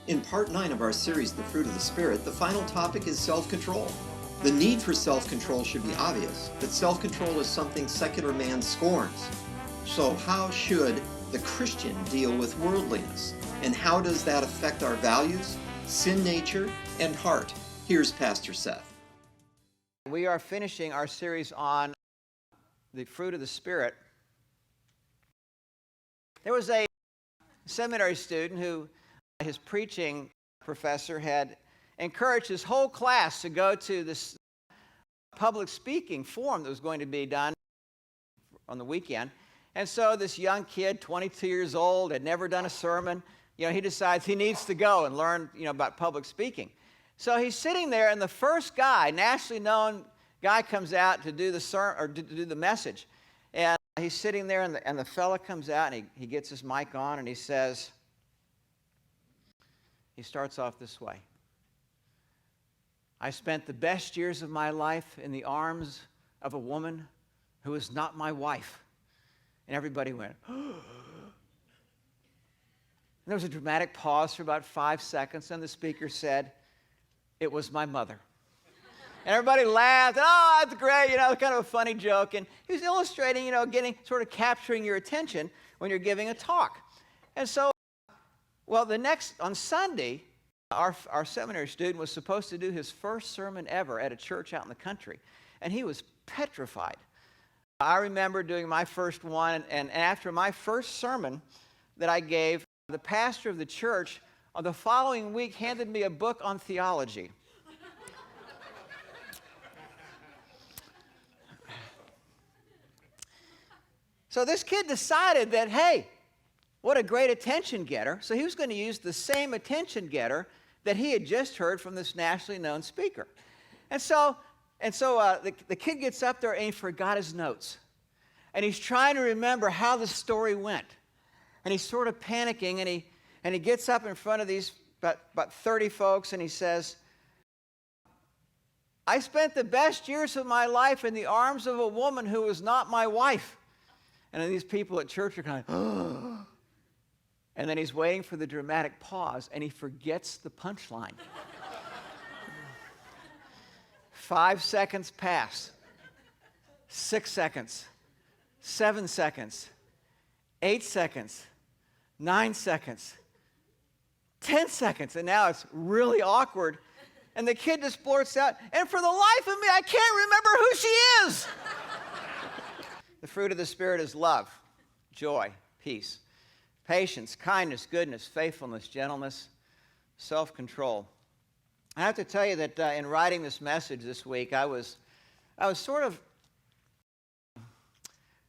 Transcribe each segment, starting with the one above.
In part 9 of our series, The Fruit of the Spirit, the final topic is self-control. The need for self-control should be obvious, but self-control is something secular man scorns. So how should the Christian deal with worldliness? And how does that affect our values, sin nature, and heart? Here's Pastor Seth. We are finishing our series on the fruit of the Spirit. There was a seminary student who his preaching professor had encouraged his whole class to go to this public speaking forum that was going to be done on the weekend. And so this young kid, 22 years old, had never done a sermon. He decides he needs to go and learn, about public speaking. So he's sitting there, and the first guy, nationally known guy, comes out to do the sermon or to do the message. And he's sitting there, and the fella comes out, and he gets his mic on, and he says, he starts off this way. I spent the best years of my life in the arms of a woman who is not my wife. And everybody went, and there was a dramatic pause for about 5 seconds, and the speaker said, it was my mother. And everybody laughed, oh, that's great, kind of a funny joke. And he was illustrating, sort of capturing your attention when you're giving a talk. And so, on Sunday, our seminary student was supposed to do his first sermon ever at a church out in the country. And he was petrified. I remember doing my first one, and after my first sermon that I gave, the pastor of the church on the following week handed me a book on theology. So this kid decided that, hey, what a great attention getter. So he was going to use the same attention getter that he had just heard from this nationally known speaker. And so the kid gets up there and he forgot his notes. And he's trying to remember how the story went. And he's sort of panicking, and he gets up in front of these about 30 folks, and he says, I spent the best years of my life in the arms of a woman who was not my wife. And then these people at church are kind of, oh. And then he's waiting for the dramatic pause, and he forgets the punchline. 5 seconds pass. 6 seconds. 7 seconds. 8 seconds. 9 seconds. 10 seconds. And now it's really awkward. And the kid just blurts out, and for the life of me, I can't remember who she is. The fruit of the Spirit is love, joy, peace, patience, kindness, goodness, faithfulness, gentleness, self-control. I have to tell you that in writing this message this week, I was sort of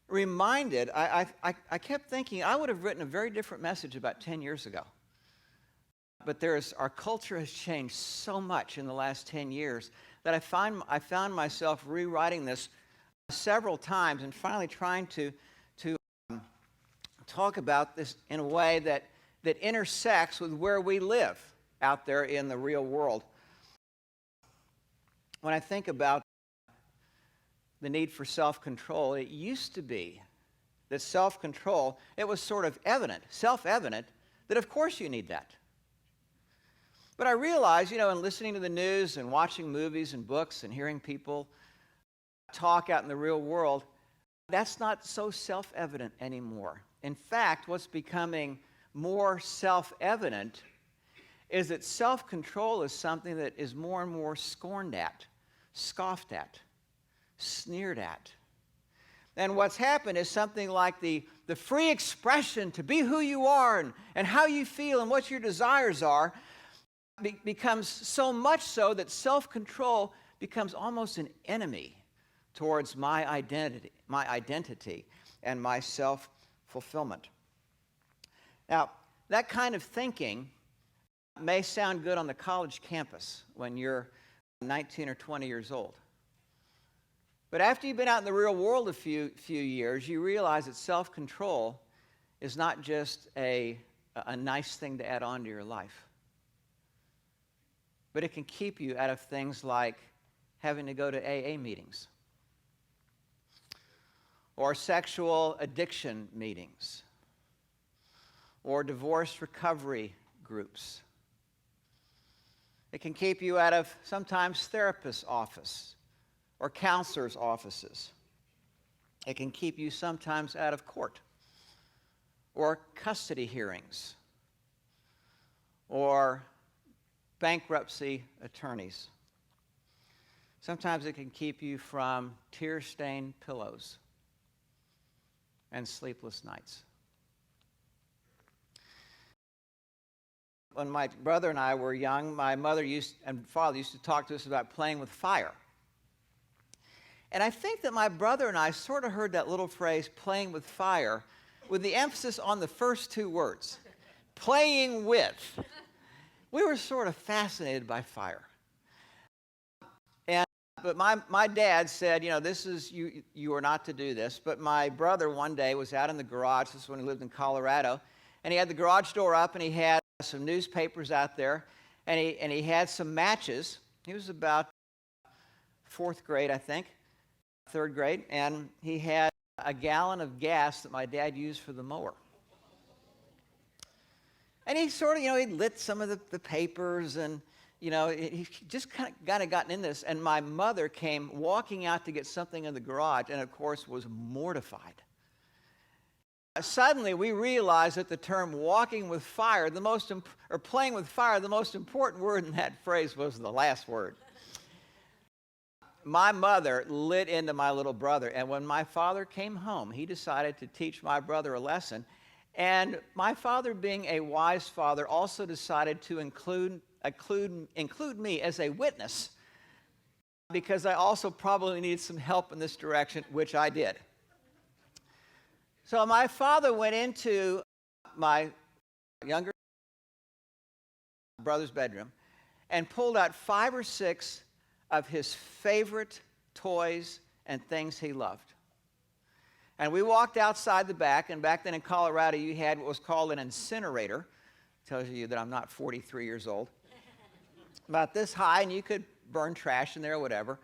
reminded, I kept thinking I would have written a very different message about 10 years ago. But our culture has changed so much in the last 10 years that I found myself rewriting this several times and finally trying to talk about this in a way that intersects with where we live out there in the real world. When I think about the need for self-control, it used to be that self-control, it was sort of self-evident, that of course you need that. But I realized, in listening to the news and watching movies and books and hearing people talk out in the real world, that's not so self-evident anymore. In fact, what's becoming more self-evident is that self-control is something that is more and more scorned at, scoffed at, sneered at. And what's happened is something like the free expression to be who you are and how you feel and what your desires are becomes so much so that self-control becomes almost an enemy towards my identity and my self-fulfillment. Now, that kind of thinking may sound good on the college campus when you're 19 or 20 years old. But after you've been out in the real world a few years, you realize that self-control is not just a nice thing to add on to your life, but it can keep you out of things like having to go to AA meetings or sexual addiction meetings or divorce recovery groups It can keep you out of sometimes therapist's office or counselor's offices. It can keep you sometimes out of court or custody hearings or bankruptcy attorneys. Sometimes it can keep you from tear-stained pillows and sleepless nights. When my brother and I were young, my mother and father used to talk to us about playing with fire. And I think that my brother and I sort of heard that little phrase, playing with fire, with the emphasis on the first two words, playing with. We were sort of fascinated by fire. But my dad said, this is, you are not to do this. But my brother one day was out in the garage, this is when he lived in Colorado, and he had the garage door up and he had some newspapers out there, and he had some matches. He was about 4th grade, I think, 3rd grade, and he had a gallon of gas that my dad used for the mower. And he sort of, he lit some of the papers, and he just kind of gotten in this, and my mother came walking out to get something in the garage, and of course was mortified. Suddenly we realized that the term walking with fire, or playing with fire, the most important word in that phrase was the last word. My mother lit into my little brother, and when my father came home, he decided to teach my brother a lesson, and my father, being a wise father, also decided to include me as a witness, because I also probably needed some help in this direction, which I did. So my father went into my younger brother's bedroom and pulled out 5 or 6 of his favorite toys and things he loved. And we walked outside the back, and back then in Colorado you had what was called an incinerator. Tells you that I'm not 43 years old. About this high, and you could burn trash in there or whatever.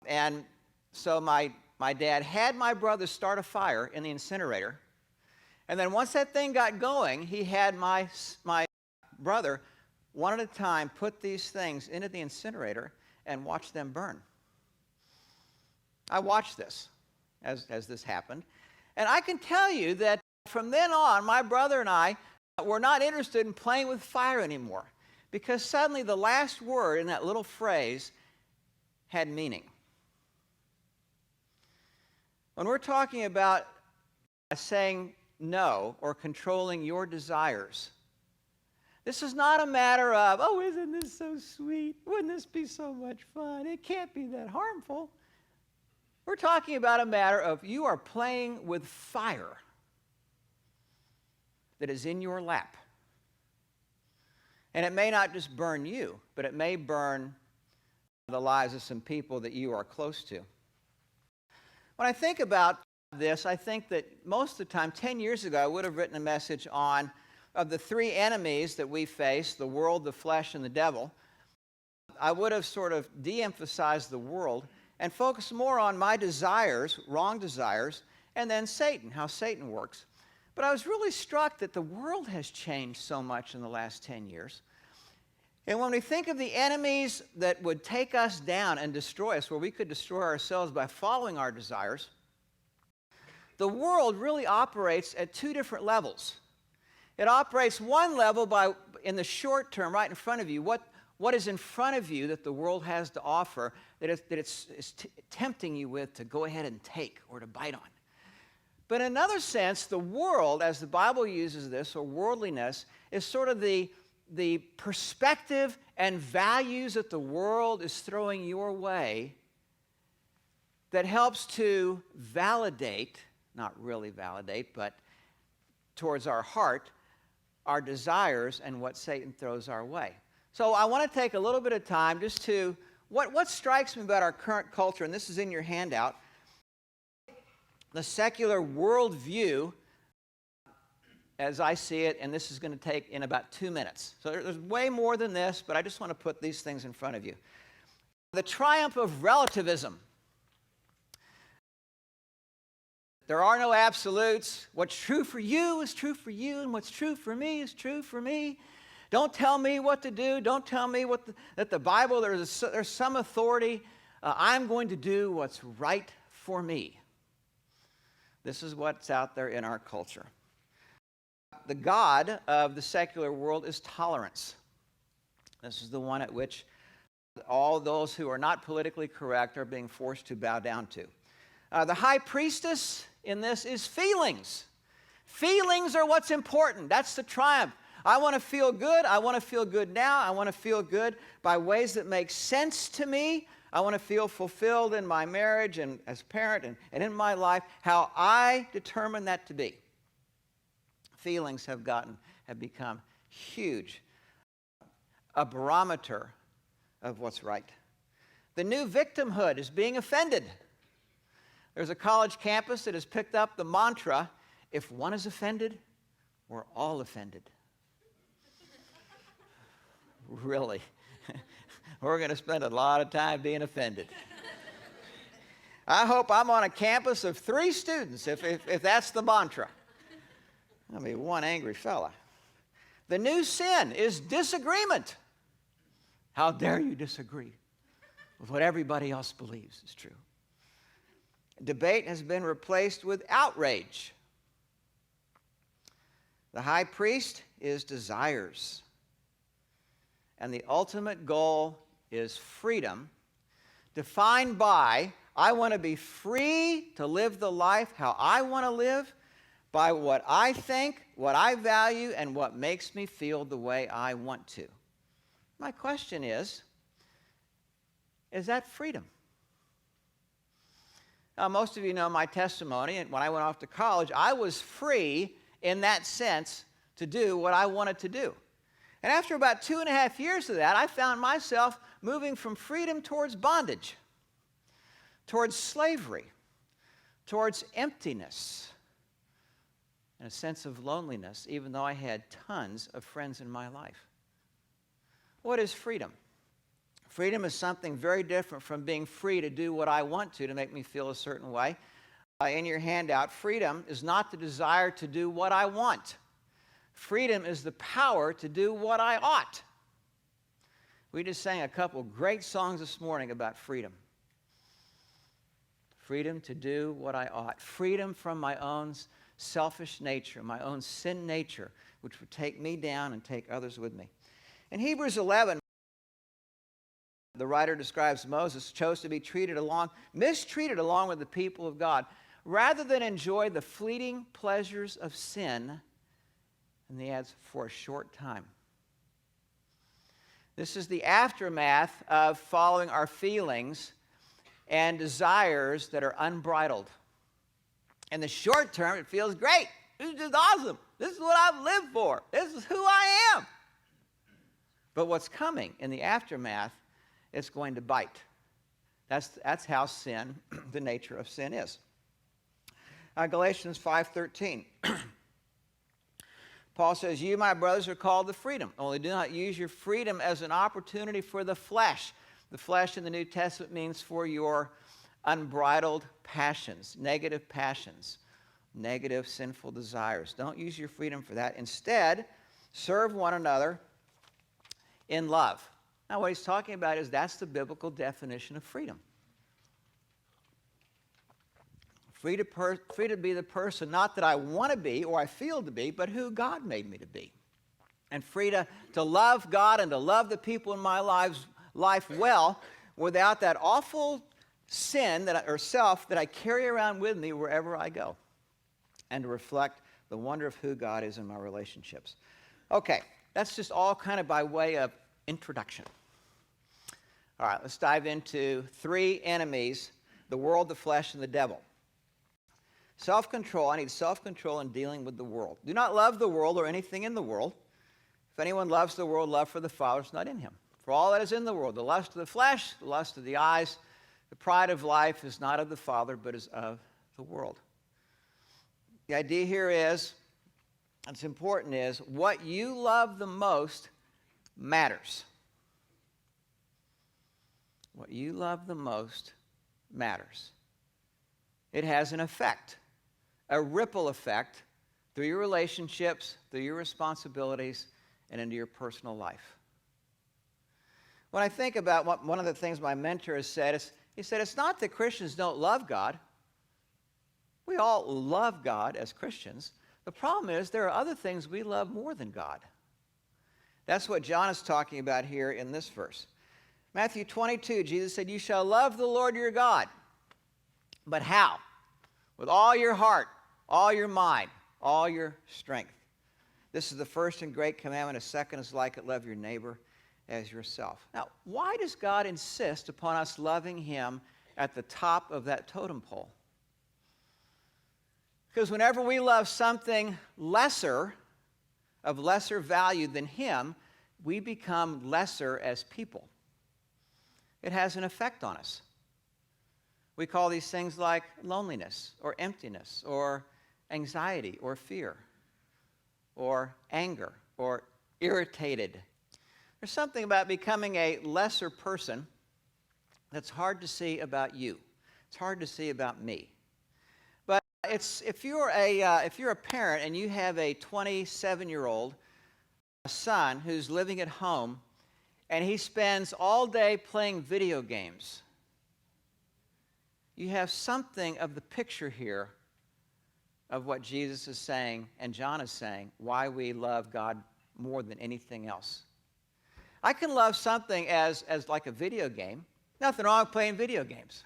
And so my dad had my brother start a fire in the incinerator, and then once that thing got going, he had my brother, one at a time, put these things into the incinerator and watch them burn. I watched this as this happened, and I can tell you that from then on, my brother and I were not interested in playing with fire anymore, because suddenly the last word in that little phrase had meaning. When we're talking about saying no or controlling your desires, this is not a matter of, oh, isn't this so sweet? Wouldn't this be so much fun? It can't be that harmful. We're talking about a matter of you are playing with fire that is in your lap. And it may not just burn you, but it may burn the lives of some people that you are close to. When I think about this, I think that most of the time, 10 years ago, I would have written a message of the 3 enemies that we face, the world, the flesh, and the devil. I would have sort of de-emphasized the world and focused more on my desires, wrong desires, and then Satan, how Satan works. But I was really struck that the world has changed so much in the last 10 years. And when we think of the enemies that would take us down and destroy us, where we could destroy ourselves by following our desires, the world really operates at 2 different levels. It operates one level in the short term, right in front of you, what is in front of you that the world has to offer, that it's tempting you with to go ahead and take or to bite on. But in another sense, the world, as the Bible uses this, or worldliness, is sort of the perspective and values that the world is throwing your way that helps to validate, not really validate, but towards our heart, our desires and what Satan throws our way. So I want to take a little bit of time just to, what strikes me about our current culture, and this is in your handout, the secular worldview as I see it, and this is going to take in about 2 minutes. So there's way more than this, but I just want to put these things in front of you. The triumph of relativism. There are no absolutes. What's true for you is true for you, and what's true for me is true for me. Don't tell me what to do. Don't tell me that the Bible, there's some authority. I'm going to do what's right for me. This is what's out there in our culture. The God of the secular world is tolerance. This is the one at which all those who are not politically correct are being forced to bow down to. The high priestess in this is feelings. Feelings are what's important. That's the triumph. I want to feel good. I want to feel good now. I want to feel good by ways that make sense to me. I want to feel fulfilled in my marriage and as a parent and in my life, how I determine that to be. Feelings have become huge, a barometer of what's right. The new victimhood is being offended. There's a college campus that has picked up the mantra, if one is offended, we're all offended. Really? We're going to spend a lot of time being offended. I hope I'm on a campus of 3 students if that's the mantra. I'll be one angry fella. The new sin is disagreement. How dare you disagree with what everybody else believes is true? Debate has been replaced with outrage. The high priest is desires. And the ultimate goal is freedom, defined by, I want to be free to live the life how I want to live, by what I think, what I value, and what makes me feel the way I want to. My question is that freedom? Now, most of you know my testimony, and when I went off to college, I was free in that sense to do what I wanted to do. And after about 2.5 years of that, I found myself moving from freedom towards bondage, towards slavery, towards emptiness, and a sense of loneliness, even though I had tons of friends in my life. What is freedom? Freedom is something very different from being free to do what I want to make me feel a certain way. In your handout, freedom is not the desire to do what I want. Freedom is the power to do what I ought. We just sang a couple great songs this morning about freedom. Freedom to do what I ought. Freedom from my own selfish nature, my own sin nature, which would take me down and take others with me. In Hebrews 11, the writer describes Moses chose to be mistreated along with the people of God, rather than enjoy the fleeting pleasures of sin, and he adds, for a short time. This is the aftermath of following our feelings and desires that are unbridled. In the short term, it feels great. This is just awesome. This is what I've lived for. This is who I am. But what's coming in the aftermath, it's going to bite. That's how sin, the nature of sin is. Galatians 5:13. Paul says, you, my brothers, are called to freedom. Only do not use your freedom as an opportunity for the flesh. The flesh in the New Testament means for your unbridled passions, negative sinful desires. Don't use your freedom for that. Instead, serve one another in love. Now, what he's talking about is that's the biblical definition of freedom. Free to be the person, not that I want to be or I feel to be, but who God made me to be. And free to love God and to love the people in my life well without that awful sin or self that I carry around with me wherever I go. And to reflect the wonder of who God is in my relationships. Okay, that's just all kind of by way of introduction. All right, let's dive into 3 enemies, the world, the flesh, and the devil. Self-control. I need self-control in dealing with the world. Do not love the world or anything in the world. If anyone loves the world, love for the Father is not in him. For all that is in the world, the lust of the flesh, the lust of the eyes, the pride of life is not of the Father, but is of the world. The idea here is, what's important is, what you love the most matters. What you love the most matters. It has an effect, a ripple effect through your relationships, through your responsibilities, and into your personal life. When I think about one of the things my mentor has said, he said, it's not that Christians don't love God. We all love God as Christians. The problem is there are other things we love more than God. That's what John is talking about here in this verse. Matthew 22, Jesus said, you shall love the Lord your God. But how? With all your heart, all your mind, all your strength. This is the first and great commandment. A second is like it, love your neighbor as yourself. Now, why does God insist upon us loving him at the top of that totem pole? Because whenever we love something lesser, of lesser value than him, we become lesser as people. It has an effect on us. We call these things like loneliness or emptiness or anxiety or fear or anger or irritated. There's something about becoming a lesser person that's hard to see about you. It's hard to see about me. But if you're a parent and you have a 27-year-old son who's living at home and he spends all day playing video games, you have something of the picture here of what Jesus is saying and John is saying, why we love God more than anything else. I can love something as like a video game. Nothing wrong with playing video games.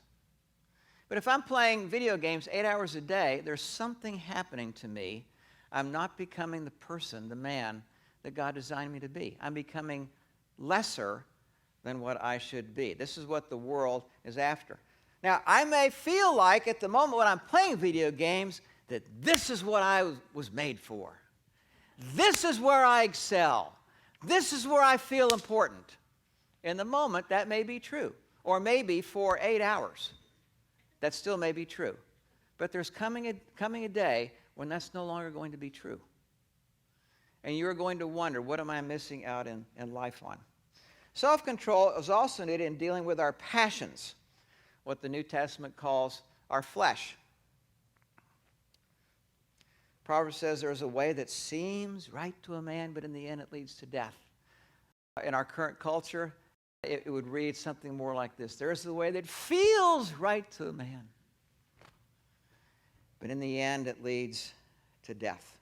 But if I'm playing video games 8 hours a day, there's something happening to me. I'm not becoming the person, the man that God designed me to be. I'm becoming lesser than what I should be. This is what the world is after. Now, I may feel like at the moment when I'm playing video games that this is what I was made for. This is where I excel. This is where I feel important. In the moment, that may be true. Or maybe for 8 hours. That still may be true. But there's coming a day when that's no longer going to be true. And you're going to wonder, what am I missing out in life on? Self-control is also needed in dealing with our passions, what the New Testament calls our flesh. Proverbs says there is a way that seems right to a man, but in the end it leads to death. In our current culture, it would read something more like this. There is a way that feels right to a man, but in the end it leads to death.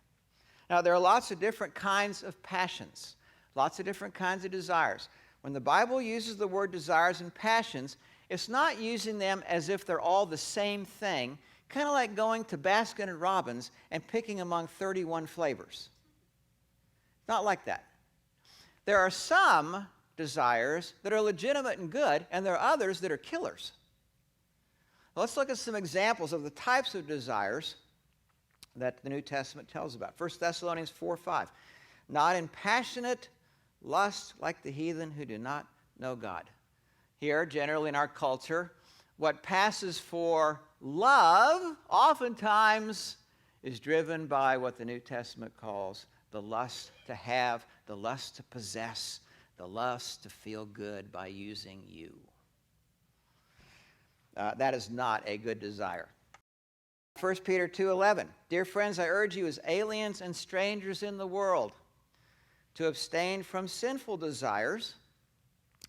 Now, there are lots of different kinds of passions, lots of different kinds of desires. When the Bible uses the word desires and passions, it's not using them as if they're all the same thing, kind of like going to Baskin and Robbins and picking among 31 flavors. Not like that. There are some desires that are legitimate and good, and there are others that are killers. Let's look at some examples of the types of desires that the New Testament tells about. 1 Thessalonians 4:5. Not in passionate lust like the heathen who do not know God. Here, generally in our culture, what passes for love oftentimes is driven by what the New Testament calls the lust to have, the lust to possess, the lust to feel good by using you. That is not a good desire. 1 Peter 2:11. Dear friends, I urge you as aliens and strangers in the world to abstain from sinful desires.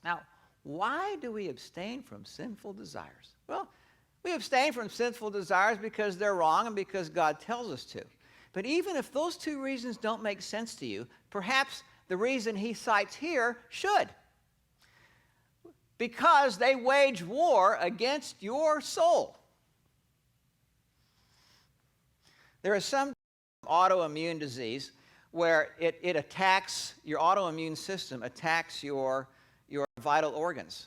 Now, why do we abstain from sinful desires? Well, we abstain from sinful desires because they're wrong and because God tells us to. But even if those two reasons don't make sense to you, perhaps the reason he cites here should. Because they wage war against your soul. There is some autoimmune disease where it attacks, your autoimmune system attacks your vital organs.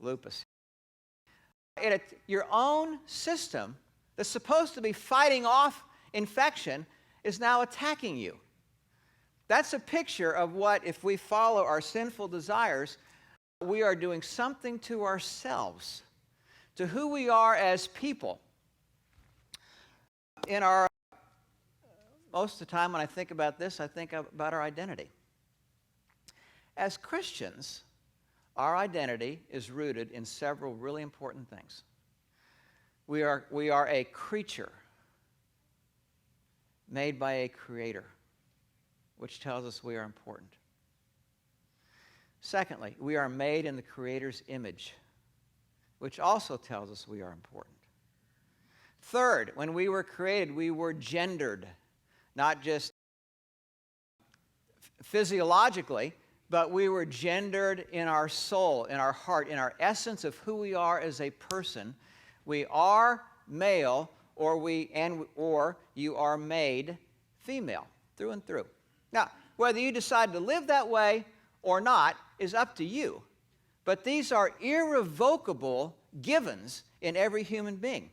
Lupus. Your own system that's supposed to be fighting off infection is now attacking you. That's a picture of what, if we follow our sinful desires, we are doing something to ourselves, to who we are as people. Most of the time when I think about this, I think about our identity. As Christians, our identity is rooted in several really important things. We are a creature made by a creator, which tells us we are important. Secondly, we are made in the Creator's image, which also tells us we are important. Third, when we were created, we were gendered, not just physiologically, but we were gendered in our soul, in our heart, in our essence of who we are as a person. We are male, or you are made female, through and through. Now, whether you decide to live that way or not is up to you. But these are irrevocable givens in every human being.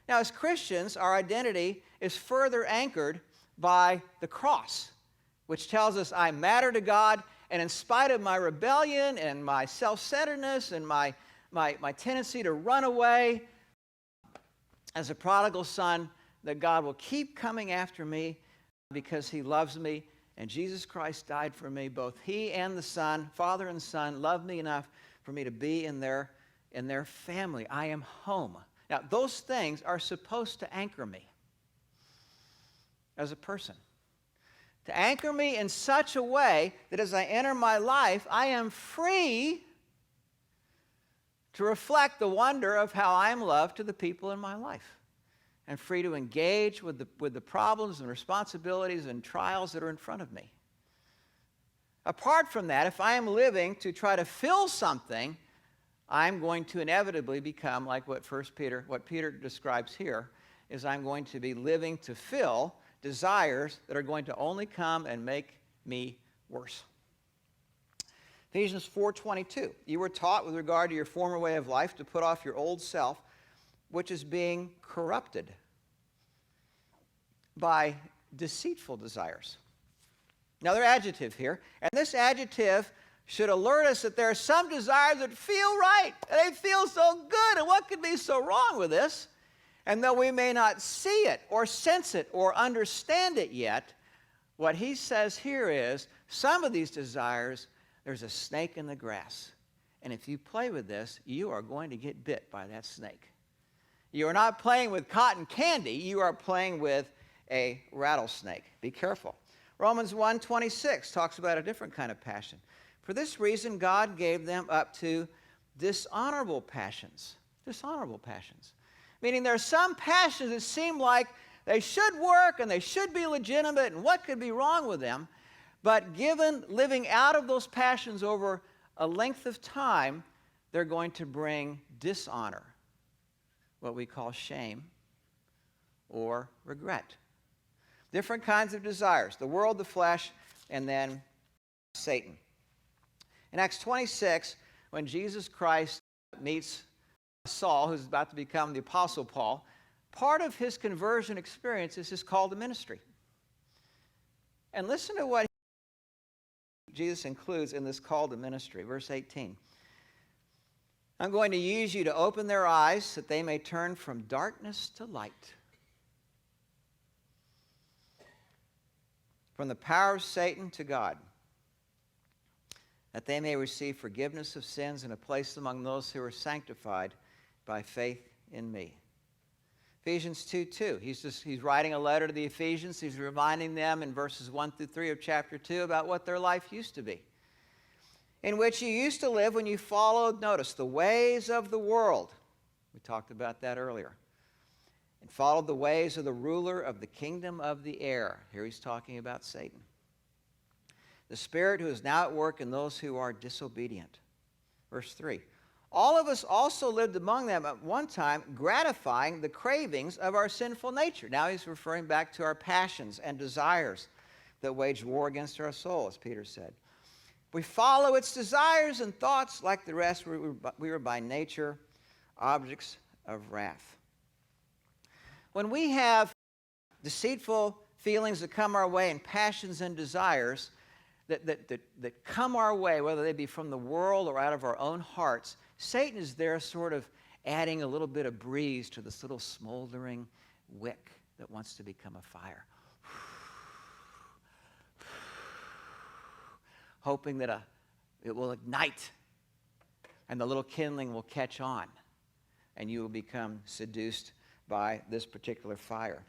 Now, as Christians, our identity is further anchored by the cross, which tells us I matter to God, and in spite of my rebellion and my self-centeredness and my tendency to run away as a prodigal son, that God will keep coming after me because he loves me, and Jesus Christ died for me. Both he and the Son, Father and Son, love me enough for me to be in their family. I am home. Now, those things are supposed to anchor me as a person. To anchor me in such a way that as I enter my life, I am free to reflect the wonder of how I am loved to the people in my life, and free to engage with the problems and responsibilities and trials that are in front of me. Apart from that, if I am living to try to fill something, I'm going to inevitably become like what Peter describes here, is I'm going to be living to fill desires that are going to only come and make me worse. Ephesians 4:22, you were taught with regard to your former way of life to put off your old self, which is being corrupted by deceitful desires. Another adjective here, and this adjective should alert us that there are some desires that feel right, and they feel so good, and what could be so wrong with this? And though we may not see it or sense it or understand it yet, what he says here is some of these desires, there's a snake in the grass. And if you play with this, you are going to get bit by that snake. You are not playing with cotton candy. You are playing with a rattlesnake. Be careful. Romans 1:26 talks about a different kind of passion. For this reason, God gave them up to dishonorable passions. Dishonorable passions. Meaning there are some passions that seem like they should work and they should be legitimate, and what could be wrong with them? But given living out of those passions over a length of time, they're going to bring dishonor, what we call shame or regret. Different kinds of desires, the world, the flesh, and then Satan. In Acts 26, when Jesus Christ meets Saul, who's about to become the Apostle Paul, part of his conversion experience is his call to ministry. And listen to what Jesus includes in this call to ministry. Verse 18. I'm going to use you to open their eyes that they may turn from darkness to light, from the power of Satan to God, that they may receive forgiveness of sins and a place among those who are sanctified by faith in me. Ephesians 2:2. He's writing a letter to the Ephesians. He's reminding them in verses 1 through 3 of chapter 2 about what their life used to be, in which you used to live when you followed, notice, the ways of the world. We talked about that earlier. And followed the ways of the ruler of the kingdom of the air. Here he's talking about Satan. The spirit who is now at work in those who are disobedient. Verse 3. All of us also lived among them at one time, gratifying the cravings of our sinful nature. Now he's referring back to our passions and desires that wage war against our soul, as Peter said. We follow its desires and thoughts like the rest. We were by nature objects of wrath. When we have deceitful feelings that come our way and passions and desires that come our way, whether they be from the world or out of our own hearts, Satan is there sort of adding a little bit of breeze to this little smoldering wick that wants to become a fire. Hoping that it will ignite and the little kindling will catch on and you will become seduced by this particular fire.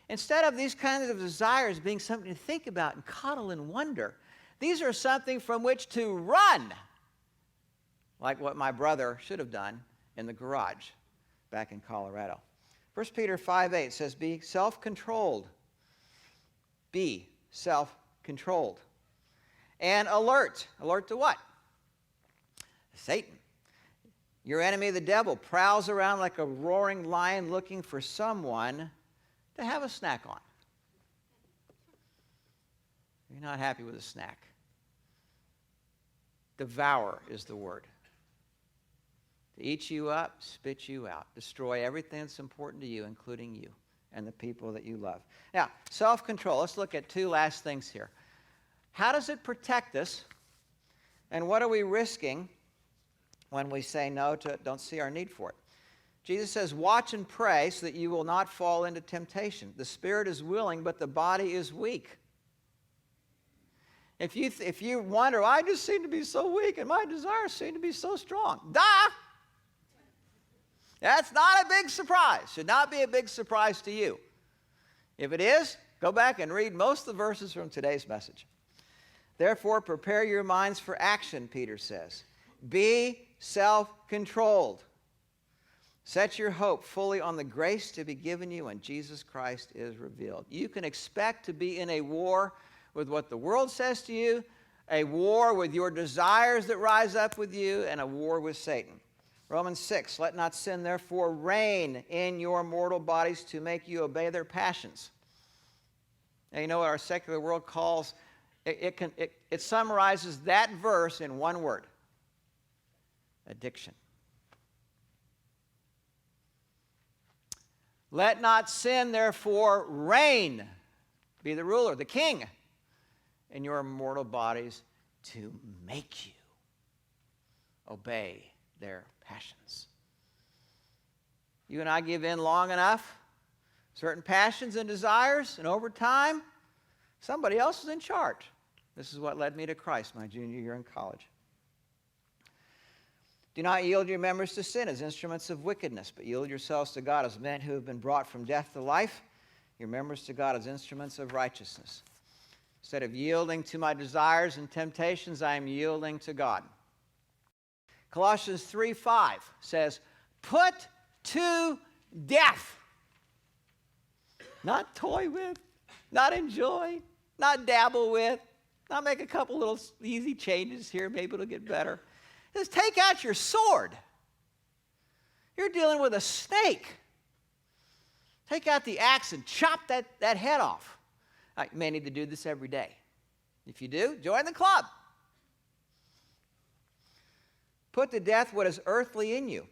Instead of these kinds of desires being something to think about and coddle and wonder, these are something from which to run like what my brother should have done in the garage back in Colorado. 1 Peter 5:8 says, be self-controlled. Be self-controlled. And alert. Alert to what? Satan. Your enemy, the devil, prowls around like a roaring lion looking for someone to have a snack on. You're not happy with a snack. Devour is the word. To eat you up, spit you out. Destroy everything that's important to you, including you and the people that you love. Now, self-control. Let's look at two last things here. How does it protect us? And what are we risking when we say no to it, don't see our need for it? Jesus says, watch and pray so that you will not fall into temptation. The spirit is willing, but the body is weak. If you wonder, I just seem to be so weak and my desires seem to be so strong. Duh! That's not a big surprise. Should not be a big surprise to you. If it is, go back and read most of the verses from today's message. Therefore, prepare your minds for action, Peter says. Be self-controlled. Set your hope fully on the grace to be given you when Jesus Christ is revealed. You can expect to be in a war with what the world says to you, a war with your desires that rise up with you, and a war with Satan. Romans 6, let not sin therefore reign in your mortal bodies to make you obey their passions. Now, you know what our secular world calls, it summarizes that verse in one word: addiction. Let not sin therefore reign, be the ruler, the king, in your mortal bodies to make you obey their passions. You and I give in long enough, certain passions and desires, and over time, somebody else is in charge. This is what led me to Christ my junior year in college. Do not yield your members to sin as instruments of wickedness, but yield yourselves to God as men who have been brought from death to life, your members to God as instruments of righteousness. Instead of yielding to my desires and temptations, I am yielding to God. Colossians 3:5 says, put to death. Not toy with, not enjoy, not dabble with, not make a couple little easy changes here, maybe it'll get better. Just take out your sword. You're dealing with a snake. Take out the axe and chop that head off. You may need to do this every day. If you do, join the club. Put to death what is earthly in you.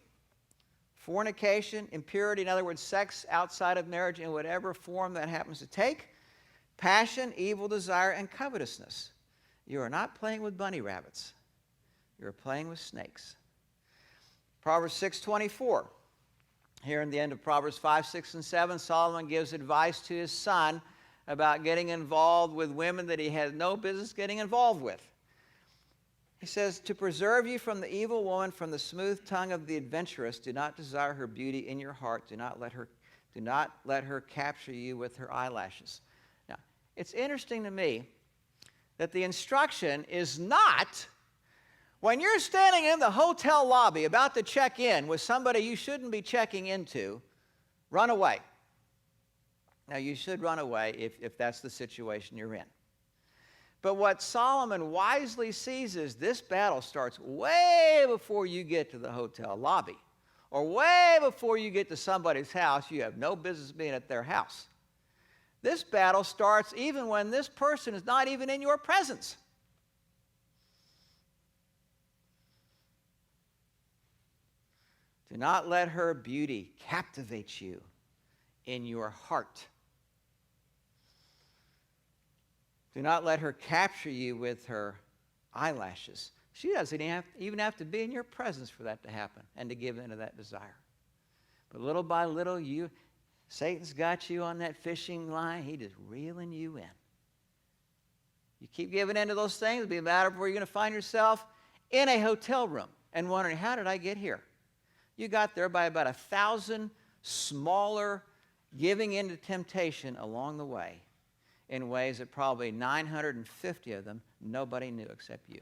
Fornication, impurity, in other words, sex outside of marriage in whatever form that happens to take. Passion, evil desire, and covetousness. You are not playing with bunny rabbits. You're playing with snakes. Proverbs 6:24. Here in the end of Proverbs 5, 6, and 7, Solomon gives advice to his son about getting involved with women that he has no business getting involved with. He says, to preserve you from the evil woman, from the smooth tongue of the adventuress, do not desire her beauty in your heart. Do not let her capture you with her eyelashes. Now, it's interesting to me that the instruction is not, when you're standing in the hotel lobby about to check in with somebody you shouldn't be checking into, run away. Now, you should run away if that's the situation you're in. But what Solomon wisely sees is this battle starts way before you get to the hotel lobby, or way before you get to somebody's house you have no business being at their house. This battle starts even when this person is not even in your presence. Do not let her beauty captivate you in your heart. Do not let her capture you with her eyelashes. She doesn't even have to be in your presence for that to happen and to give in to that desire. But little by little, Satan's got you on that fishing line. He's just reeling you in. You keep giving in to those things, it'll be a matter of where you're going to find yourself in a hotel room and wondering, how did I get here? You got there by about 1,000 smaller giving in to temptation along the way, in ways that probably 950 of them nobody knew except you.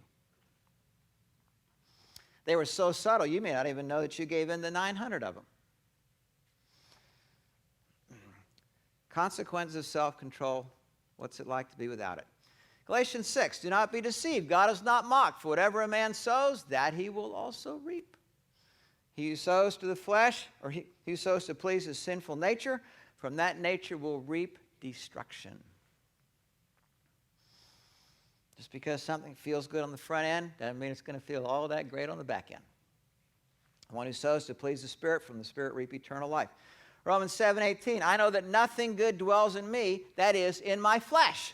They were so subtle, you may not even know that you gave in to 900 of them. Consequences of self-control. What's it like to be without it? Galatians 6, do not be deceived. God is not mocked. For whatever a man sows, that he will also reap. He who sows to the flesh, or he who sows to please his sinful nature, from that nature will reap destruction. Just because something feels good on the front end doesn't mean it's going to feel all that great on the back end. The one who sows to please the Spirit, from the Spirit reap eternal life. Romans 7:18, I know that nothing good dwells in me, that is, in my flesh.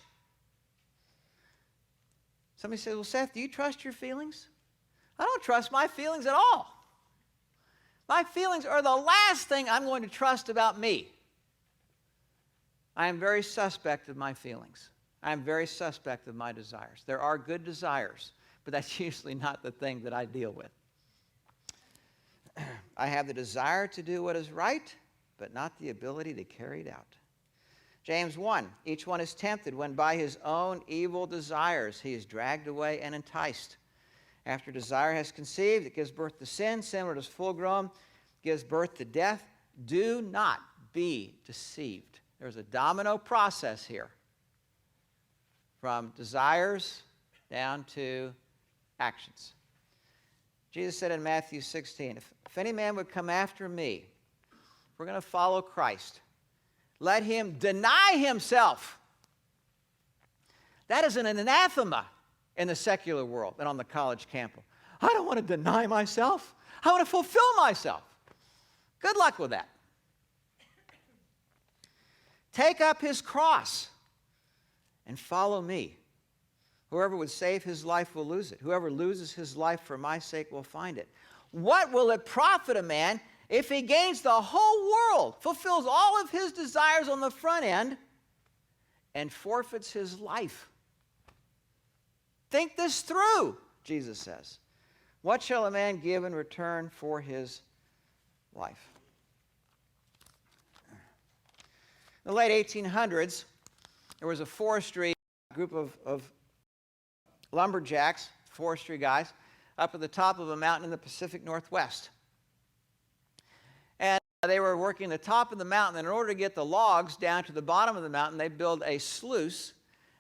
Somebody says, well, Seth, do you trust your feelings? I don't trust my feelings at all. My feelings are the last thing I'm going to trust about me. I am very suspect of my feelings. I am very suspect of my desires. There are good desires, but that's usually not the thing that I deal with. I have the desire to do what is right, but not the ability to carry it out. James 1, each one is tempted when by his own evil desires he is dragged away and enticed. After desire has conceived, it gives birth to sin. Sin, when it is full grown, gives birth to death. Do not be deceived. There's a domino process here, from desires down to actions. Jesus said in Matthew 16, if any man would come after me, if we're going to follow Christ, let him deny himself. That is an anathema in the secular world and on the college campus. I don't want to deny myself. I want to fulfill myself. Good luck with that. Take up his cross and follow me. Whoever would save his life will lose it. Whoever loses his life for my sake will find it. What will it profit a man if he gains the whole world, fulfills all of his desires on the front end, and forfeits his life? Think this through, Jesus says. What shall a man give in return for his life? In the late 1800s, there was a forestry group of lumberjacks, forestry guys, up at the top of a mountain in the Pacific Northwest. And they were working the top of the mountain, and in order to get the logs down to the bottom of the mountain, they built a sluice,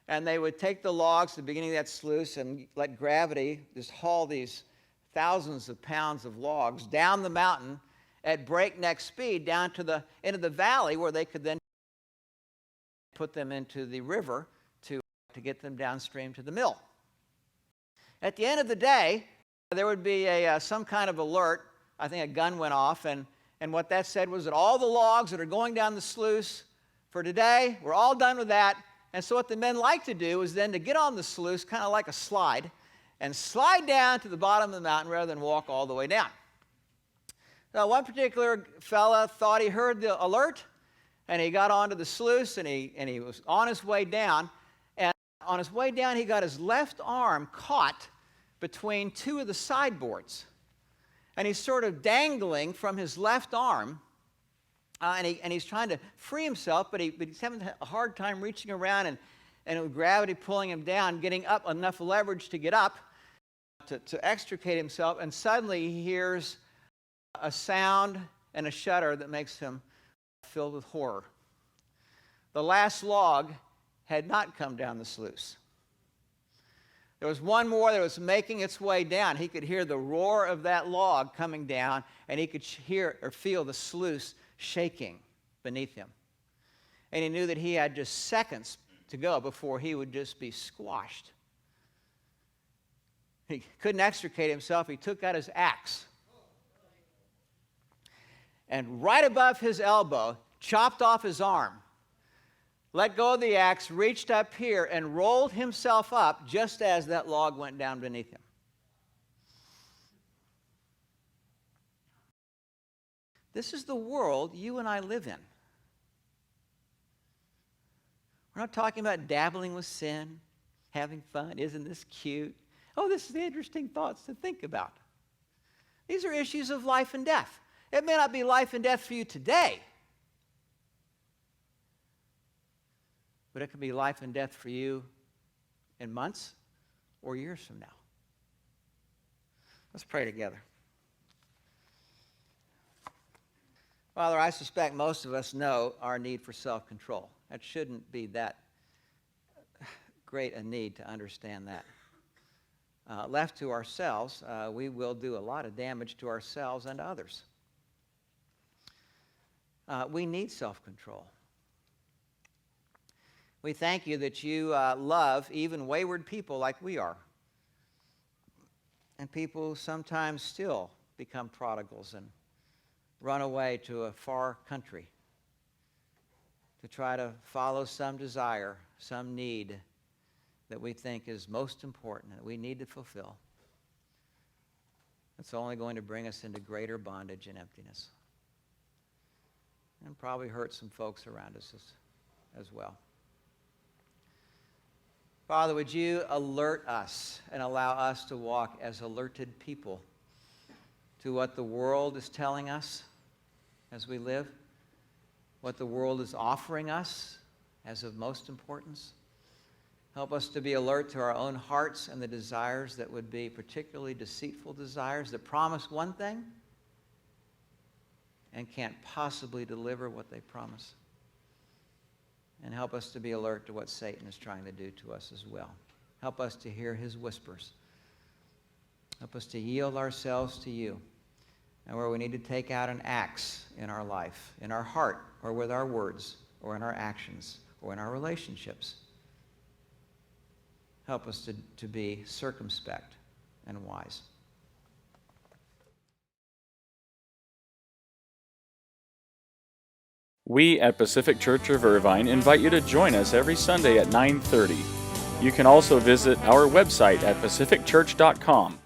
and they would take the logs to the beginning of that sluice and let gravity just haul these thousands of pounds of logs down the mountain at breakneck speed down to into the valley, where they could then put them into the river to get them downstream to the mill. At the end of the day, there would be some kind of alert. I think a gun went off, and what that said was that all the logs that are going down the sluice for today, we're all done with that. And so what the men like to do is then to get on the sluice, kind of like a slide, and slide down to the bottom of the mountain rather than walk all the way down. Now, one particular fella thought he heard the alert, and he got onto the sluice, and he was on his way down. And on his way down, he got his left arm caught between two of the sideboards. And he's sort of dangling from his left arm, and he's trying to free himself, but he's having a hard time reaching around, and with gravity pulling him down, getting up enough leverage to get up, to extricate himself, and suddenly he hears a sound and a shudder that makes him filled with horror. The last log had not come down the sluice. There was one more that was making its way down. He could hear the roar of that log coming down, and he could hear or feel the sluice shaking beneath him. And he knew that he had just seconds to go before he would just be squashed. He couldn't extricate himself. He took out his axe, and right above his elbow, chopped off his arm, let go of the axe, reached up here, and rolled himself up just as that log went down beneath him. This is the world you and I live in. We're not talking about dabbling with sin, having fun. Isn't this cute? Oh, this is the interesting thoughts to think about. These are issues of life and death. It may not be life and death for you today, but it could be life and death for you in months or years from now. Let's pray together. Father, I suspect most of us know our need for self-control. That shouldn't be that great a need to understand that. Left to ourselves, we will do a lot of damage to ourselves and others. We need self-control. We thank you that you love even wayward people like we are. And people sometimes still become prodigals and run away to a far country to try to follow some desire, some need that we think is most important, that we need to fulfill. It's only going to bring us into greater bondage and emptiness. And probably hurt some folks around us as well. Father, would you alert us and allow us to walk as alerted people to what the world is telling us as we live, what the world is offering us as of most importance. Help us to be alert to our own hearts and the desires that would be particularly deceitful desires that promise one thing and can't possibly deliver what they promise. And help us to be alert to what Satan is trying to do to us as well. Help us to hear his whispers. Help us to yield ourselves to you. And where we need to take out an axe in our life, in our heart, or with our words, or in our actions, or in our relationships, help us to be circumspect and wise. We at Pacific Church of Irvine invite you to join us every Sunday at 9:30. You can also visit our website at pacificchurch.com